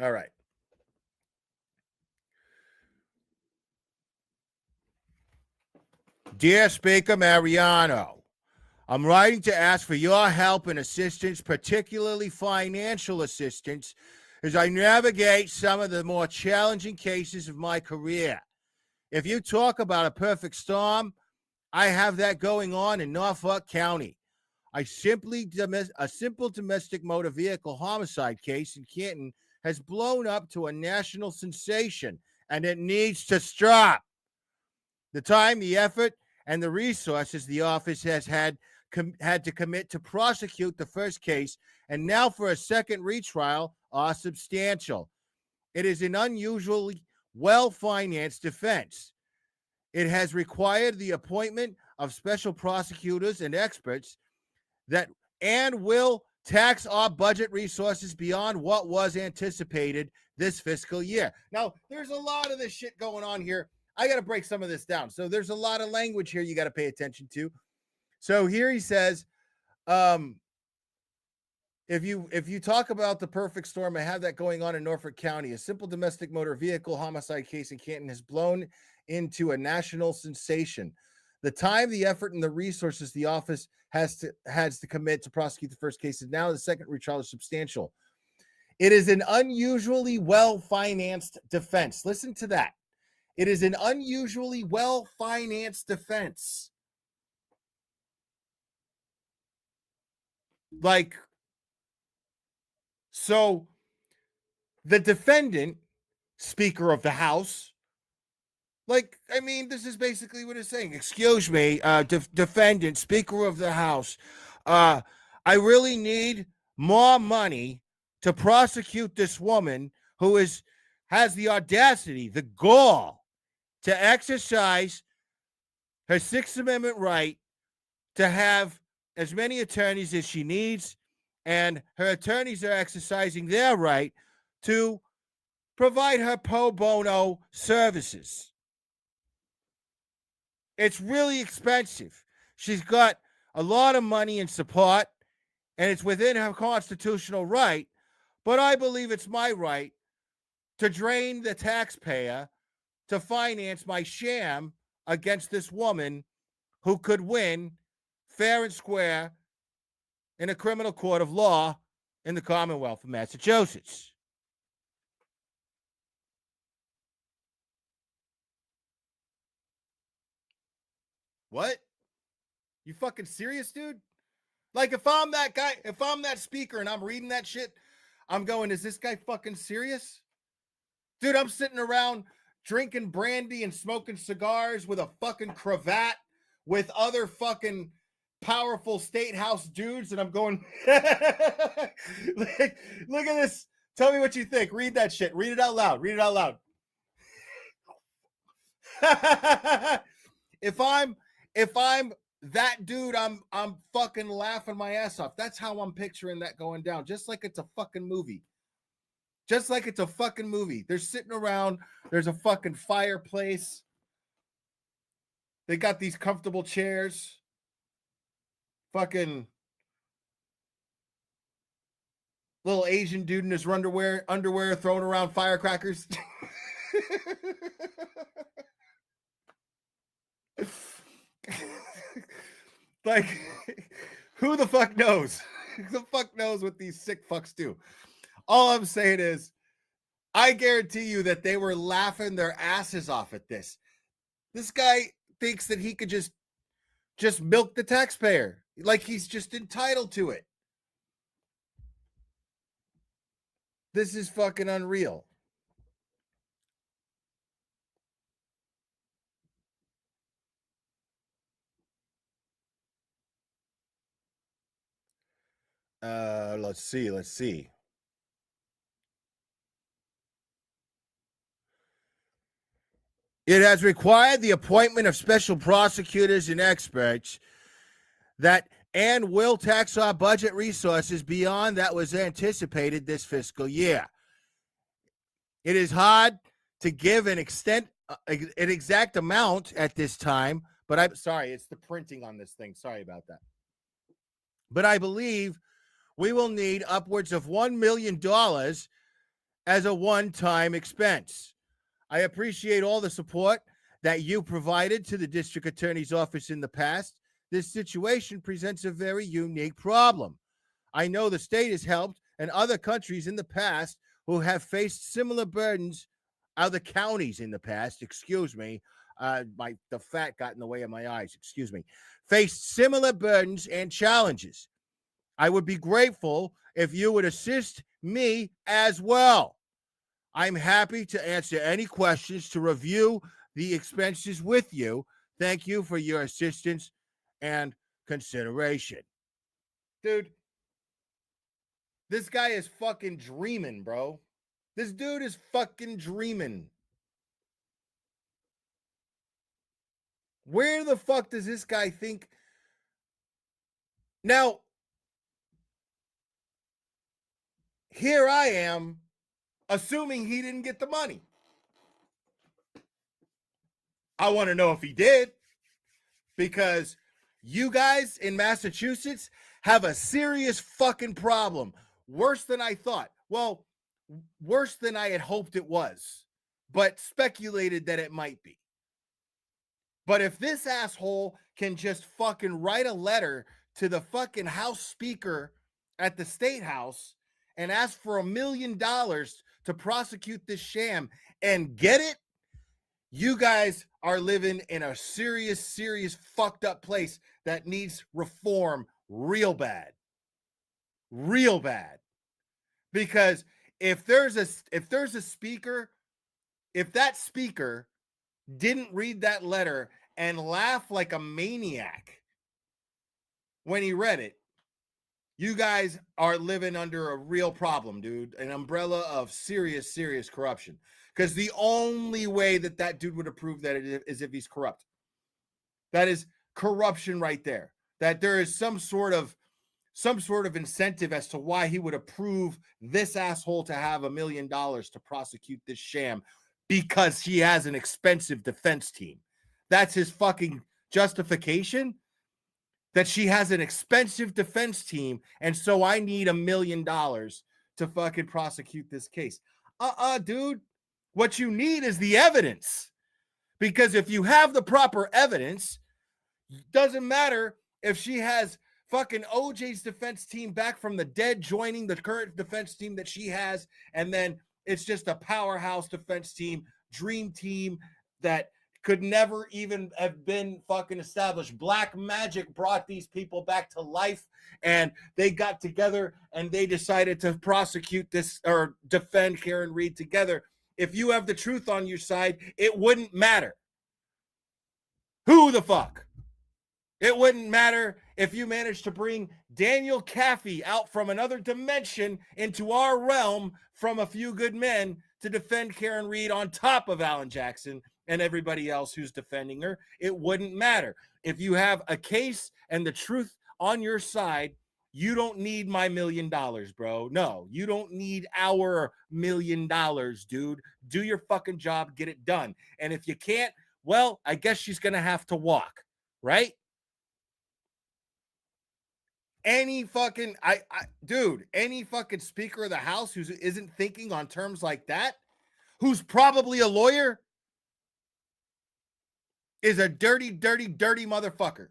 All right. Dear Speaker Mariano, I'm writing to ask for your help and assistance, particularly financial assistance, as I navigate some of the more challenging cases of my career. If you talk about a perfect storm, I have that going on in Norfolk County. A simple domestic motor vehicle homicide case in Canton has blown up to a national sensation, and it needs to stop. The time, the effort, and the resources the office has had to commit to prosecute the first case and now for a second retrial are substantial. It is an unusually well-financed defense. It has required the appointment of special prosecutors and experts that and will tax our budget resources beyond what was anticipated this fiscal year. Now, there's a lot of this shit going on here. I got to break some of this down. So there's a lot of language here you got to pay attention to. So here he says, if you talk about the perfect storm, I have that going on in Norfolk County. A simple domestic motor vehicle homicide case in Canton has blown into a national sensation. The time, the effort, and the resources the office has to commit to prosecute the first case, and now the second retrial is substantial. It is an unusually well-financed defense. Listen to that. It is an unusually well-financed defense. Like, so the defendant, Speaker of the House, like, I mean, this is basically what it's saying. Excuse me, defendant, Speaker of the House. I really need more money to prosecute this woman who has the audacity, the gall, to exercise her Sixth Amendment right to have as many attorneys as she needs, and her attorneys are exercising their right to provide her pro bono services. It's really expensive. She's got a lot of money in support, and it's within her constitutional right, but I believe it's my right to drain the taxpayer to finance my sham against this woman who could win fair and square in a criminal court of law in the Commonwealth of Massachusetts. What? You fucking serious, dude? Like, if I'm that guy, if I'm that speaker and I'm reading that shit, I'm going, is this guy fucking serious? Dude, I'm sitting around drinking brandy and smoking cigars with a fucking cravat with other fucking powerful state house dudes, and I'm going, like, look at this. Tell me what you think. Read that shit. Read it out loud. Read it out loud. if I'm that dude, I'm fucking laughing my ass off. That's how I'm picturing that going down. Just like it's a fucking movie. Just like it's a fucking movie. They're sitting around. There's a fucking fireplace. They got these comfortable chairs. Fucking little Asian dude in his underwear throwing around firecrackers. Like, who the fuck knows? Who the fuck knows what these sick fucks do? All I'm saying is, I guarantee you that they were laughing their asses off at this. This guy thinks that he could just milk the taxpayer, like he's just entitled to it. This is fucking unreal. Let's see. It has required the appointment of special prosecutors and experts that and will tax our budget resources beyond that was anticipated this fiscal year. It is hard to give an exact amount at this time, but I'm sorry, it's the printing on this thing. Sorry about that. But I believe we will need upwards of $1 million as a one-time expense. I appreciate all the support that you provided to the district attorney's office in the past. This situation presents a very unique problem. I know the state has helped and other countries in the past who have faced similar burdens, other counties in the past, excuse me, the fat got in the way of my eyes, excuse me, faced similar burdens and challenges. I would be grateful if you would assist me as well. I'm happy to answer any questions to review the expenses with you. Thank you for your assistance and consideration. Dude, this guy is fucking dreaming, bro. This dude is fucking dreaming. Where the fuck does this guy think? Now, here I am assuming he didn't get the money. I want to know if he did, because you guys in Massachusetts have a serious fucking problem. Worse than I thought. Well, worse than I had hoped it was, but speculated that it might be. But if this asshole can just fucking write a letter to the fucking House Speaker at the State House and ask for $1 million to prosecute this sham and get it, you guys are living in a serious fucked up place that needs reform real bad. Real bad. Because if there's a speaker, if that speaker didn't read that letter and laugh like a maniac when he read it, you guys are living under a real problem, dude. An umbrella of serious corruption. Because the only way that dude would approve that is if he's corrupt. That is corruption right there. That there is some sort of incentive as to why he would approve this asshole to have $1 million to prosecute this sham, because he has an expensive defense team. That's his fucking justification. That she has an expensive defense team, and so I need $1 million to fucking prosecute this case. Dude. What you need is the evidence. Because if you have the proper evidence, doesn't matter if she has fucking OJ's defense team back from the dead joining the current defense team that she has, and then it's just a powerhouse defense team, dream team that could never even have been fucking established. Black magic brought these people back to life, and they got together and they decided to prosecute this or defend Karen Reed together. If you have the truth on your side, it wouldn't matter who the fuck. It wouldn't matter if you managed to bring Daniel Caffey out from another dimension into our realm from A Few Good Men to defend Karen Reed on top of Alan Jackson and everybody else who's defending her. It wouldn't matter. If you have a case and the truth on your side, you don't need my $1 million, bro. No, you don't need our $1 million, dude. Do your fucking job, get it done. And if you can't, well, I guess she's going to have to walk, right? Any fucking, dude, any fucking Speaker of the House who isn't thinking on terms like that, who's probably a lawyer, is a dirty motherfucker.